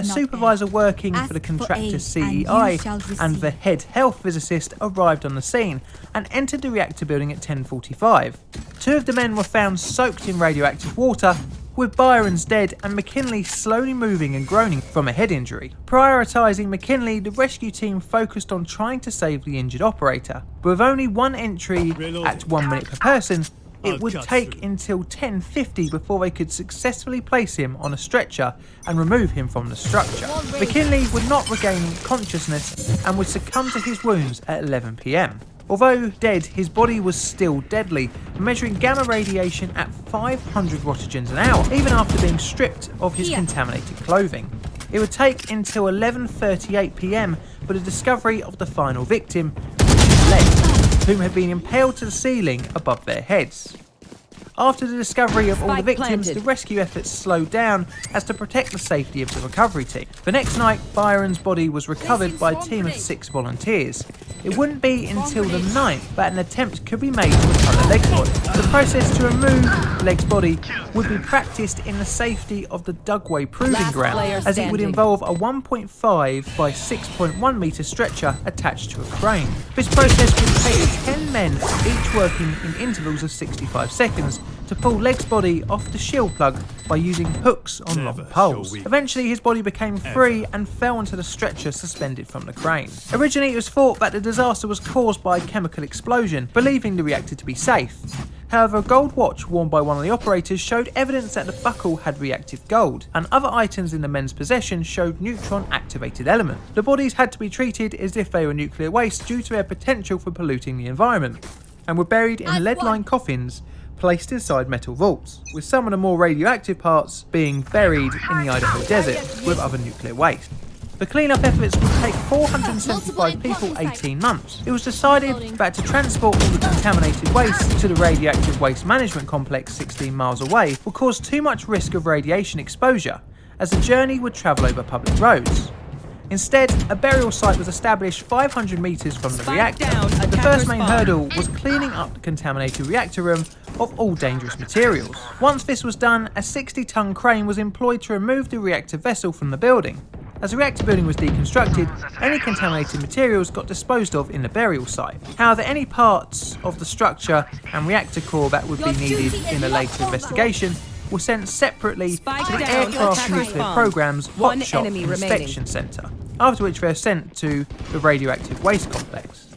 a supervisor working for the contractor's CEI and the head health physicist arrived on the scene and entered the reactor building at 10:45. Two of the men were found soaked in radioactive water, with Byron's dead and McKinley slowly moving and groaning from a head injury. Prioritising McKinley, the rescue team focused on trying to save the injured operator. But with only one entry at 1 minute per person, it would take until 10:50 before they could successfully place him on a stretcher and remove him from the structure. McKinley would not regain consciousness and would succumb to his wounds at 11 PM. Although dead, his body was still deadly, measuring gamma radiation at 500 roentgens an hour, even after being stripped of his contaminated clothing. It would take until 11:38 PM for the discovery of the final victim, which is Leg, whom had been impaled to the ceiling above their heads. After the discovery of all the victims, the rescue efforts slowed down as to protect the safety of the recovery team. The next night, Byron's body was recovered by a team of 6 volunteers. It wouldn't be until the 9th that an attempt could be made to recover Leg's body. The process to remove Leg's body would be practiced in the safety of the Dugway Proving Ground, as it would involve a 1.5 by 6.1 metre stretcher attached to a crane. This process would take 10 men, each working in intervals of 65 seconds, to pull Leg's body off the shield plug by using hooks on long poles. Eventually his body became free and fell onto the stretcher suspended from the crane. Originally it was thought that the disaster was caused by a chemical explosion, believing the reactor to be safe. However, a gold watch worn by one of the operators showed evidence that the buckle had reactive gold, and other items in the men's possession showed neutron-activated elements. The bodies had to be treated as if they were nuclear waste due to their potential for polluting the environment, and were buried in lead-lined coffins placed inside metal vaults, with some of the more radioactive parts being buried in the Idaho desert with other nuclear waste. The cleanup efforts would take 475 people 18 months. It was decided that to transport all the contaminated waste to the radioactive waste management complex 16 miles away would cause too much risk of radiation exposure, as the journey would travel over public roads. Instead, a burial site was established 500 metres from the reactor. The first main hurdle was cleaning up the contaminated reactor room of all dangerous materials. Once this was done, a 60-ton crane was employed to remove the reactor vessel from the building. As the reactor building was deconstructed, any contaminated materials got disposed of in the burial site. However, any parts of the structure and reactor core that would be needed in a later investigation were sent separately to the Aircraft Nuclear Program's Hot Shot Inspection Centre, after which they were sent to the radioactive waste complex.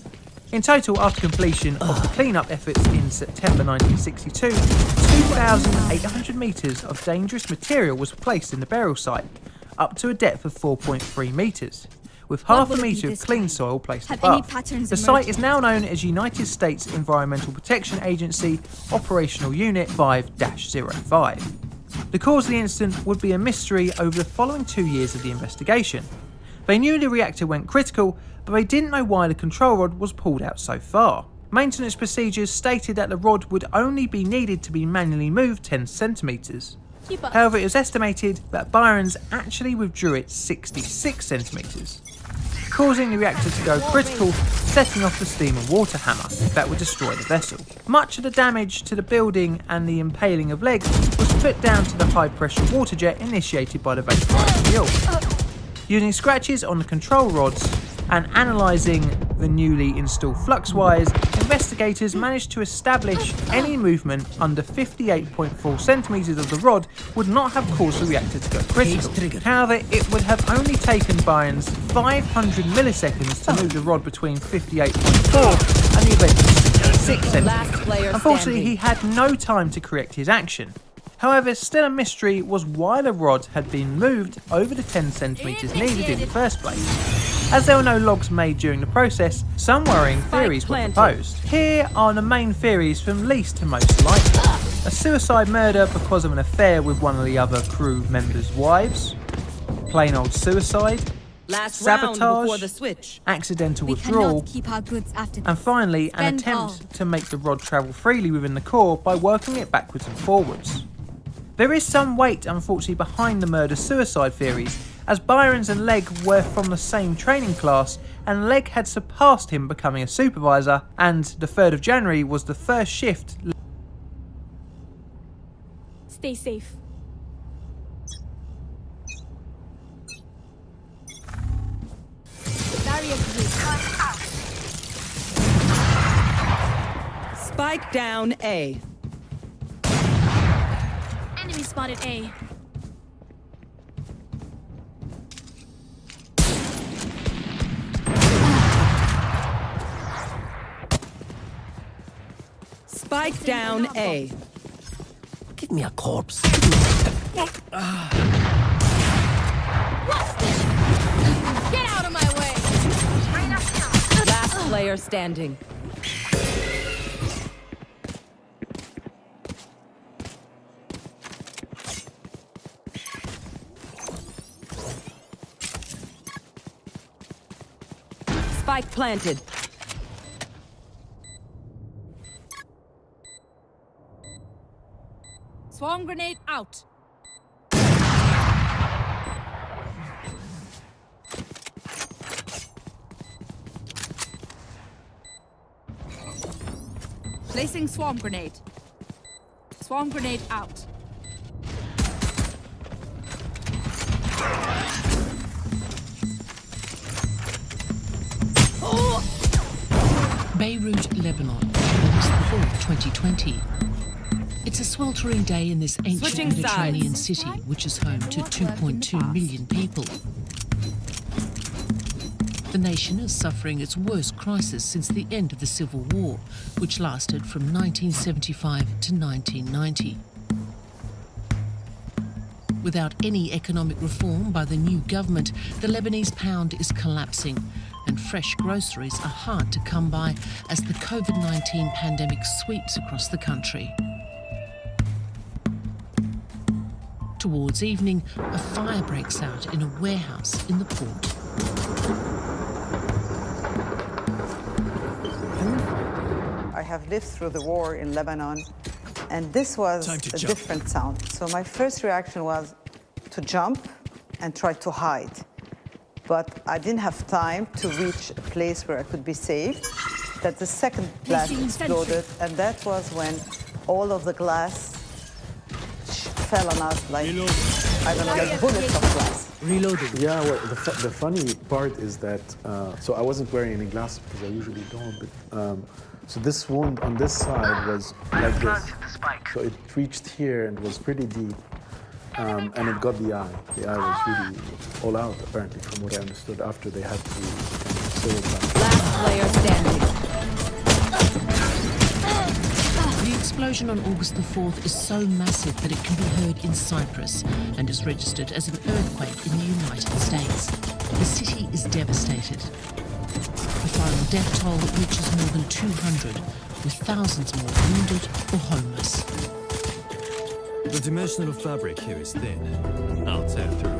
In total, after completion of the clean-up efforts in September 1962, 2,800 metres of dangerous material was placed in the burial site, up to a depth of 4.3 metres, with half a metre of clean soil placed above. The site is now known as United States Environmental Protection Agency Operational Unit 5-05. The cause of the incident would be a mystery over the following 2 years of the investigation. They knew the reactor went critical, but they didn't know why the control rod was pulled out so far. Maintenance procedures stated that the rod would only be needed to be manually moved 10 centimetres. However, it was estimated that Byron's actually withdrew it 66 centimetres, causing the reactor to go critical, setting off the steam and water hammer that would destroy the vessel. Much of the damage to the building and the impaling of Leg was put down to the high pressure water jet initiated by the vaporized fuel. Using scratches on the control rods and analysing the newly installed flux wires, investigators managed to establish any movement under 58.4 centimetres of the rod would not have caused the reactor to go critical. However, it would have only taken Byron's 500 milliseconds to move the rod between 58.4 and the eventual 66 centimetres. Unfortunately, he had no time to correct his action. However, still a mystery was why the rod had been moved over the 10 centimetres needed in the first place. As there were no logs made during the process, some worrying theories were proposed. Here are the main theories from least to most likely. A suicide murder because of an affair with one of the other crew members' wives. Plain old suicide. Sabotage, accidental withdrawal, and finally an attempt to make the rod travel freely within the core by working it backwards and forwards. There is some weight, unfortunately, behind the murder-suicide theories, as Byron's and Leg were from the same training class, and Leg had surpassed him becoming a supervisor, and the 3rd of January was the first shift. Stay safe. Spike down A. Enemy spotted A. Spike down A. Give me a corpse. Get out of my way! Last player standing. Spike planted. Swarm grenade out. Placing swarm grenade. Swarm grenade out. Beirut, Lebanon, August 4th, 2020. It's a sweltering day in this ancient Switching Mediterranean sides. city, which is home to 2.2 million people. The nation is suffering its worst crisis since the end of the Civil War, which lasted from 1975 to 1990. Without any economic reform by the new government, the Lebanese pound is collapsing, and fresh groceries are hard to come by as the COVID-19 pandemic sweeps across the country. Towards evening, a fire breaks out in a warehouse in the port. I have lived through the war in Lebanon, and this was a different sound. So my first reaction was to jump and try to hide. But I didn't have time to reach a place where I could be safe. That the second blast exploded, and that was when all of the glass fell on us like, I don't know, like bullets of glass. Reloading. Yeah, well, the funny part is that, so I wasn't wearing any glasses because I usually don't, but, so this wound on this side was like this. So it reached here and was pretty deep, and it got the eye. The eye was really all out, apparently, from what I understood, after they had to sew it back. Last player standing. The explosion on August the 4th is so massive that it can be heard in Cyprus and is registered as an earthquake in the United States. The city is devastated. The final death toll reaches more than 200, with thousands more wounded or homeless. The dimensional fabric here is thin. I'll tear through.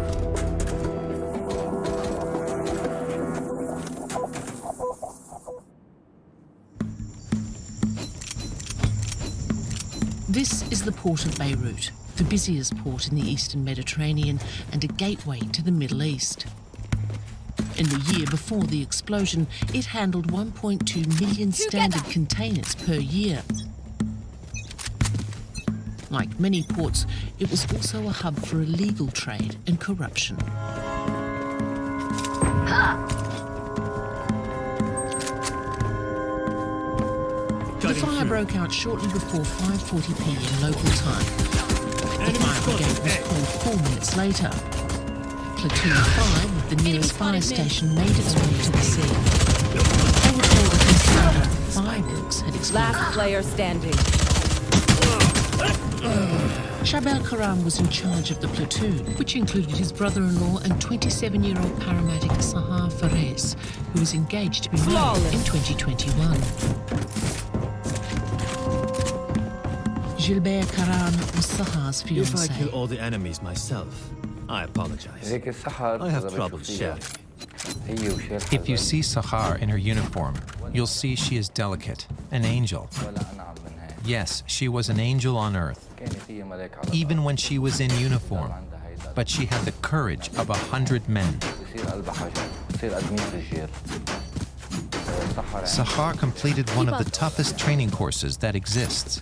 This is the port of Beirut, the busiest port in the eastern Mediterranean and a gateway to the Middle East. In the year before the explosion, it handled 1.2 million standard containers per year. Like many ports, it was also a hub for illegal trade and corruption. The fire broke out shortly before 5:40 p.m. local time. The fire brigade was called 4 minutes later. Platoon 5 of the nearest fire station made its way to the scene. They were told a container of fireworks had exploded. Last player standing. Shab al-Karam was in charge of the platoon, which included his brother-in-law and 27-year-old paramedic Sahar Fares, who was engaged to be married in 2021. Gilbert Karam was Sahar's If fiancé. I kill all the enemies myself, I apologize. I have trouble sharing. If you see Sahar in her uniform, you'll see she is delicate, an angel. Yes, she was an angel on earth, even when she was in uniform. But she had the courage of 100 men. Sahar completed one of the toughest training courses that exists.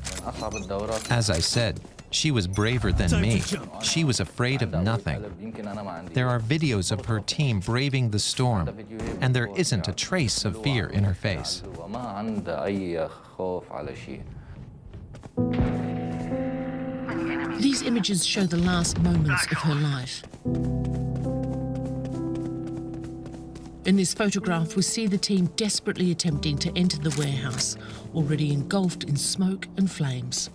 As I said, She was braver than me. She was afraid of nothing. There are videos of her team braving the storm, and there isn't a trace of fear in her face. These images show the last moments of her life. In this photograph, we see the team desperately attempting to enter the warehouse, already engulfed in smoke and flames.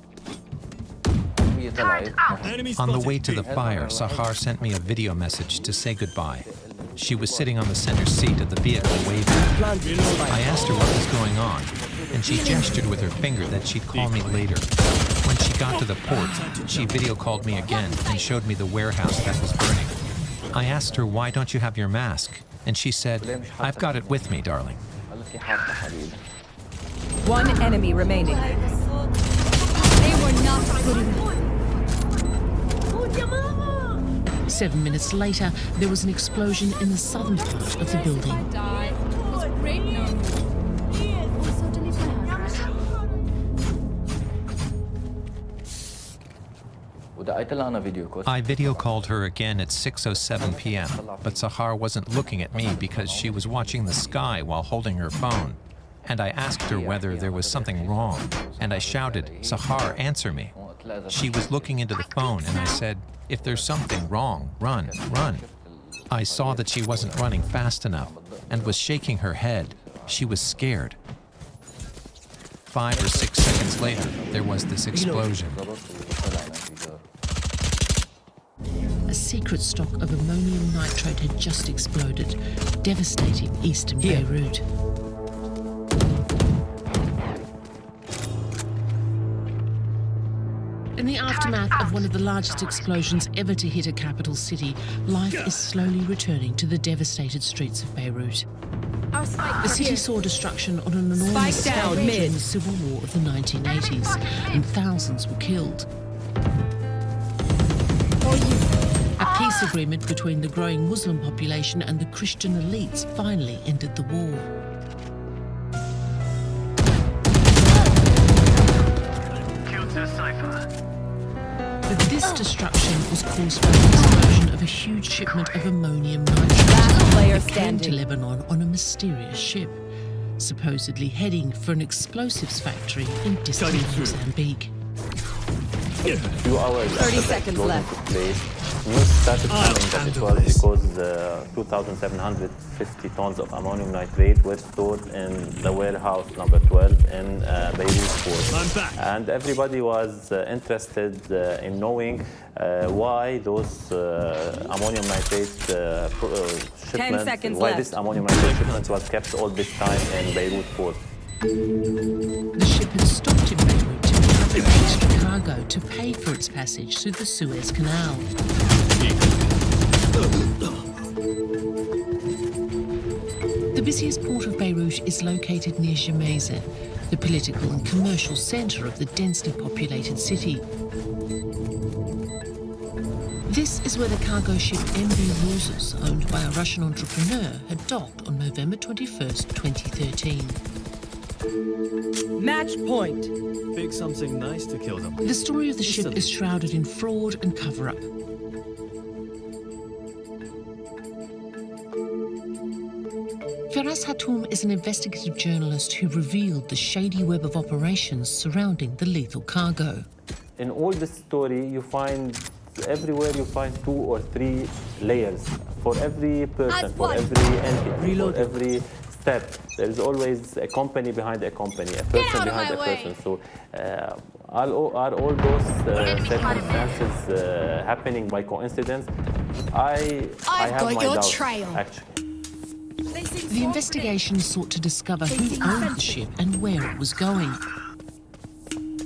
On the way to the fire, Sahar sent me a video message to say goodbye. She was sitting on the center seat of the vehicle waving. I asked her what was going on, and she gestured with her finger that she'd call me later. When she got to the port, she video called me again and showed me the warehouse that was burning. I asked her, "Why don't you have your mask?" And she said, "I've got it with me, darling." One enemy remaining. They were not good enough. 7 minutes later, there was an explosion in the southern part of the building. Die. It was great news. I video called her again at 6:07 p.m., but Sahar wasn't looking at me because she was watching the sky while holding her phone. And I asked her whether there was something wrong, and I shouted, "Sahar, answer me." She was looking into the phone, and I said, "If there's something wrong, run, run." I saw that she wasn't running fast enough and was shaking her head. She was scared. 5 or 6 seconds later, there was this explosion. A secret stock of ammonium nitrate had just exploded, devastating eastern Beirut. In the aftermath of one of the largest explosions ever to hit a capital city, life is slowly returning to the devastated streets of Beirut. The city saw destruction on an enormous scale during the civil war of the 1980s, and thousands were killed. A peace agreement between the growing Muslim population and the Christian elites finally ended the war. But this destruction was caused by the explosion of a huge shipment of ammonium nitrate that came to Lebanon on a mysterious ship, supposedly heading for an explosives factory in distant Mozambique. 30 seconds left. News started coming that it was because 2,750 tons of ammonium nitrate were stored in the warehouse number 12 in Beirut port. And everybody was interested in knowing why those ammonium nitrate shipments, why this ammonium nitrate shipment was kept all this time in Beirut port. The ship had stopped in Beirut to pick up extra cargo to pay for its passage through the Suez Canal. The busiest port of Beirut is located near Gemmaise, the political and commercial centre of the densely populated city. This is where the cargo ship MV Roses, owned by a Russian entrepreneur, had docked on November 21st, 2013. Match point. Pick something nice to kill them. The story of the ship is shrouded in fraud and cover-up. Firas Hatoum is an investigative journalist who revealed the shady web of operations surrounding the lethal cargo. In all this story, you find everywhere you find 2 or 3 layers. For every person, for every entity, for every step, there is always a company behind a company, a person behind a person. So are all those circumstances happening by coincidence? I have my doubts, actually. The investigation sought to discover who owned the ship and where it was going.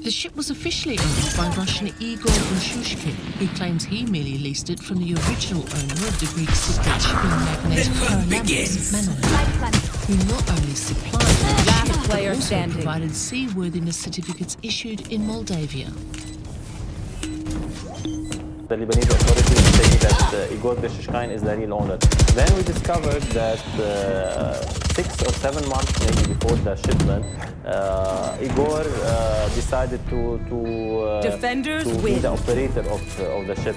The ship was officially owned by Russian Igor Rushushkin, who claims he merely leased it from the original owner of the Greek secret shipping magnate Paralamas Manon, who not only supplied the ship, but also provided seaworthiness certificates issued in Moldavia. The Lebanese authorities say that Igor Beshishkain is the real owner. Then we discovered that 6 or 7 months maybe before the shipment, Igor decided to Defenders be win. the operator of the ship.